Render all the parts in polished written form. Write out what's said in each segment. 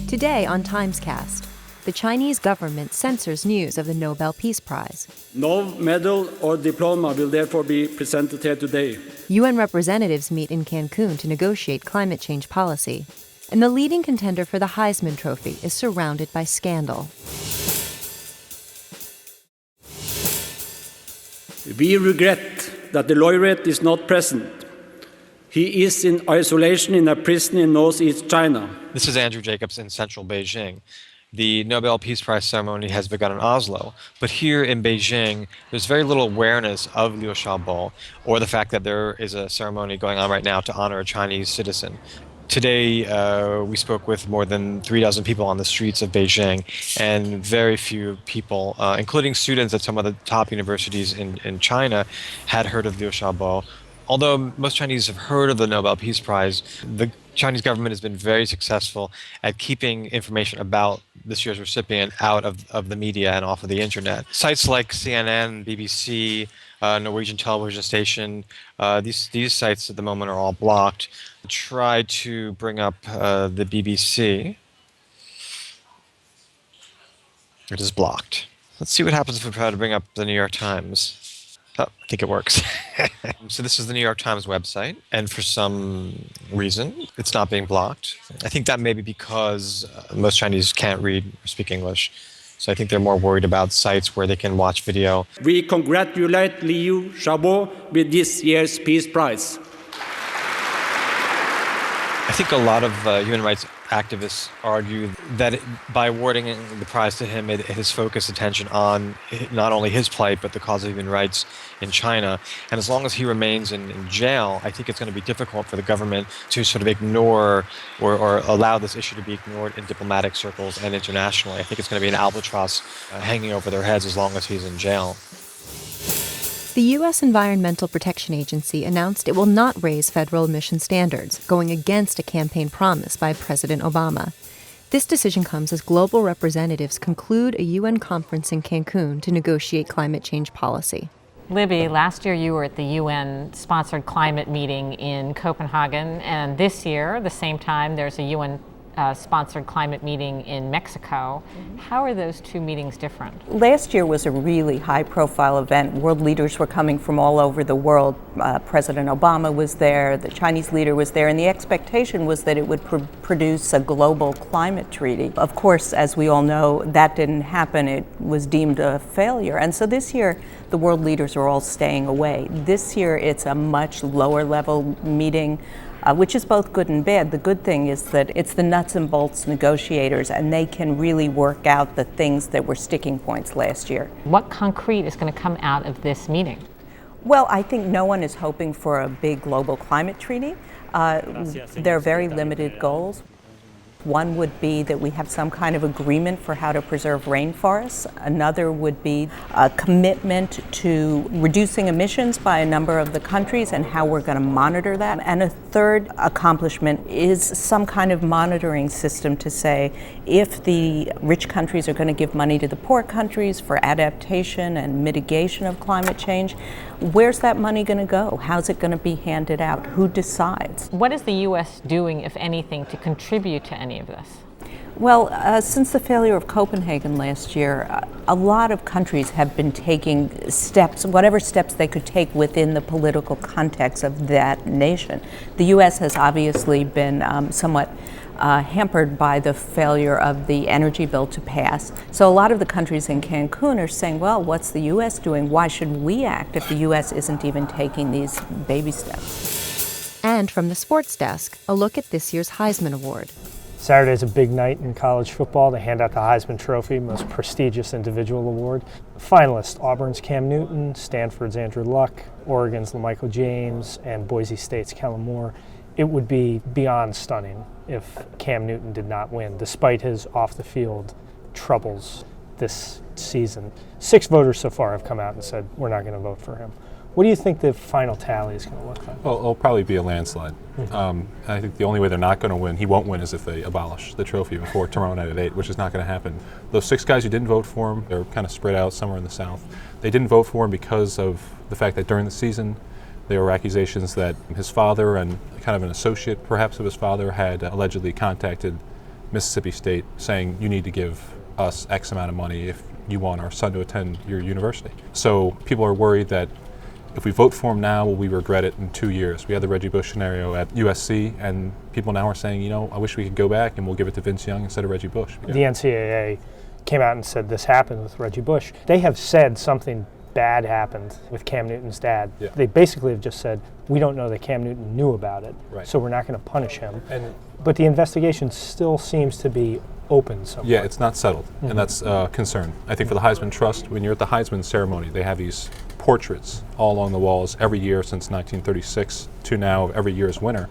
Today on TimesCast, the Chinese government censors news of the Nobel Peace Prize. No medal or diploma will therefore be presented here today. UN representatives meet in Cancun to negotiate climate change policy. And the leading contender for the Heisman Trophy is surrounded by scandal. We regret that the laureate is not present. He is in isolation in a prison in northeast China. This is Andrew Jacobs in central Beijing. The Nobel Peace Prize ceremony has begun in Oslo, but here in Beijing, there's very little awareness of Liu Xiaobo or the fact that there is a ceremony going on right now to honor a Chinese citizen. Today, we spoke with more than 3,000 people on the streets of Beijing, and very few people, including students at some of the top universities in China, had heard of Liu Xiaobo. Although most Chinese have heard of the Nobel Peace Prize, the Chinese government has been very successful at keeping information about this year's recipient out of the media and off of the internet. Sites like CNN, BBC, Norwegian television station, these sites at the moment are all blocked. Try to bring up the BBC. It is blocked. Let's see what happens if we try to bring up the New York Times. Oh, I think it works. So this is the New York Times website, and for some reason, it's not being blocked. I think that may be because most Chinese can't read or speak English. So I think they're more worried about sites where they can watch video. We congratulate Liu Xiaobo with this year's Peace Prize. I think a lot of human rights activists argue that by awarding the prize to him, it has focused attention on not only his plight, but the cause of human rights in China. And as long as he remains in jail, I think it's going to be difficult for the government to sort of ignore or allow this issue to be ignored in diplomatic circles and internationally. I think it's going to be an albatross hanging over their heads as long as he's in jail. The U.S. Environmental Protection Agency announced it will not raise federal emission standards, going against a campaign promise by President Obama. This decision comes as global representatives conclude a UN conference in Cancun to negotiate climate change policy. Libby, last year you were at the UN-sponsored climate meeting in Copenhagen, and this year, the same time, there's a UN-sponsored climate meeting in Mexico. How are those two meetings different? Last year was a really high-profile event. World leaders were coming from all over the world. President Obama was there, the Chinese leader was there, and the expectation was that it would produce a global climate treaty. Of course, as we all know, that didn't happen. It was deemed a failure. And so this year, the world leaders are all staying away. This year, it's a much lower-level meeting, which is both good and bad. The good thing is that it's the nuts and bolts negotiators, and they can really work out the things that were sticking points last year. What concrete is going to come out of this meeting? Well, I think no one is hoping for a big global climate treaty. There are very limited goals. One would be that we have some kind of agreement for how to preserve rainforests. Another would be a commitment to reducing emissions by a number of the countries and how we're going to monitor that. And a third accomplishment is some kind of monitoring system to say if the rich countries are going to give money to the poor countries for adaptation and mitigation of climate change, where's that money going to go? How's it going to be handed out? Who decides? What is the U.S. doing, if anything, to contribute to any of this? Well, since the failure of Copenhagen last year, a lot of countries have been taking steps, whatever steps they could take within the political context of that nation. The U.S. has obviously been somewhat hampered by the failure of the energy bill to pass. So a lot of the countries in Cancun are saying, well, what's the U.S. doing? Why should we act if the U.S. isn't even taking these baby steps? And from the sports desk, a look at this year's Heisman Award. Saturday's a big night in college football. They hand out the Heisman Trophy, most prestigious individual award. The finalists: Auburn's Cam Newton, Stanford's Andrew Luck, Oregon's LaMichael James, and Boise State's Kellen Moore. It would be beyond stunning if Cam Newton did not win, despite his off-the-field troubles this season. 6 voters so far have come out and said, we're not going to vote for him. What do you think the final tally is going to look like? Well, it'll probably be a landslide. I think the only way they're not going to win, he won't win, is if they abolish the trophy before tomorrow night at 8, which is not going to happen. Those 6 guys who didn't vote for him, they're kind of spread out somewhere in the South. They didn't vote for him because of the fact that during the season, there were accusations that his father and kind of an associate, perhaps, of his father had allegedly contacted Mississippi State saying you need to give us X amount of money if you want our son to attend your university. So people are worried that if we vote for him now, will we regret it in 2 years? We had the Reggie Bush scenario at USC, and people now are saying, you know, I wish we could go back and we'll give it to Vince Young instead of Reggie Bush. The NCAA came out and said this happened with Reggie Bush. They have said something bad happened with Cam Newton's dad. Yeah. They basically have just said, we don't know that Cam Newton knew about it, Right. so we're not going to punish him. But the investigation still seems to be open somewhat. Yeah, it's not settled, and that's a concern. I think for the Heisman Trust, when you're at the Heisman ceremony, they have these portraits all along the walls every year since 1936 to now of every year's winner.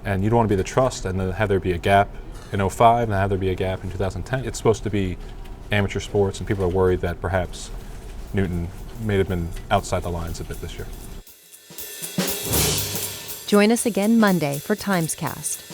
And you don't want to be the trust and then have there be a gap in 05 and have there be a gap in 2010. It's supposed to be amateur sports, and people are worried that perhaps Newton may have been outside the lines a bit this year. Join us again Monday for TimesCast.